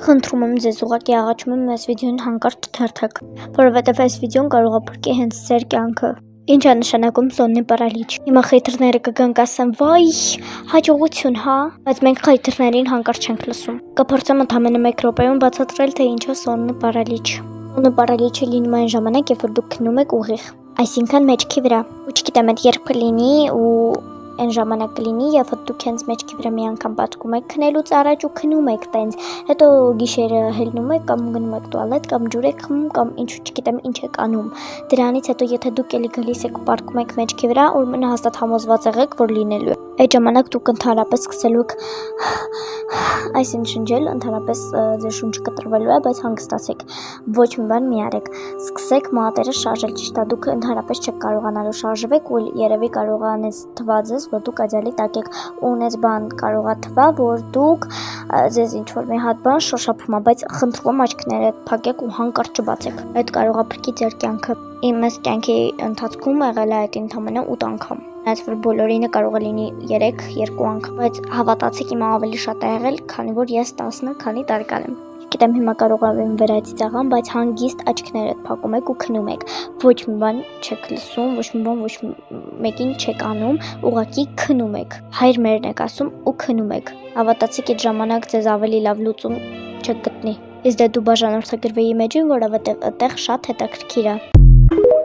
Խնդրում եմ ձեզ, ուղղակի աղաչում եմ այս վիդեոն հանկարծ չթերթեք, որովհետև այս վիդեոն կարող է փրկի հենց ձեր կյանքը։ Ինչ է նշանակում սոննի պարալիչ։ Հիմա խեյթերները կգան կասեն, վայ, հաջողություն, հա, բայց մենք խեյթերներին հանկարծ չենք լսում։ Կփորձեմ ընդամենը 1 րոպեում բացատրել, թե ինչ է սոննի պարալիչ։ Սոննի պարալիչը լինում է այն ժամանակ, երբ որ դուք քնում եք ուղիղ, այսինքն մեջքի վրա։ Ու չգիտեմ, այդ երբ կլինի ու այն ժամանակ կլինի, երբ դուք հենց մեջքի վրա մի անգամ պատկում եք քնելուց առաջ ու քնում եք տենց, հետո գիշերը հելնում եք կամ գնում եք տուալետ կամ ջուր եք խմում կամ ինչ չգիտեմ ինչ եք անում։ Դրանից հետո եթե դուք էլի գալիս եք ու պատկում եք մեջքի վրա, ուրեմն հաստատ համոզված եղեք, որ լինելու է։ Այդ ժամանակ դուք ընդհանրապես սկսելու եք այսինքն շնչել, ընդհանրապես ձեր շունչը կտրվելու է, բայց հանգստացեք, ոչ մի բան մի արեք, սկսեք մատերը շարժել, ճիշտ է, դուք ընդհանրապես չեք կարողանալու շարժվեք ու երևի կարող է անես թվա ձեզ, որ դուք աջալի տակ եք ու ունես բան կարող է թվա, որ դուք ձեզ ինչ-որ մի հատ բան շոշափում է, բայց խնդրում աչքներդ փակեք ու հանկարծ չբացեք, այդ կարող է փրկի ձեր կյանքը։ Իմս կյանքի ընթացքում եղել է այդ ընդամենը 8 անգամ, այս որ բոլորինը կարող է լինի 3-2 անգամ, բայց հավատացեք իմը ավելի շատ է եղել, քանի որ ես 10 քանի տարեկան եմ։ Գիտեմ հիմա կարող է վերածիծաղան, բայց հանգիստ աչքներդ փակում եք ու քնում եք, ոչ մի բան չեք լսում, ոչ մի բան ոչ մեկին չեք անում, ուղղակի քնում եք, հայր մերն եք ասում ու քնում եք, հավատացեք այդ ժամանակ ձեզ ավելի լավ լուծում չգտնի, իսկ դե դու բաժանորդագրվեի մեջին, որովհետև այդտեղ շատ հետաքրքիր է։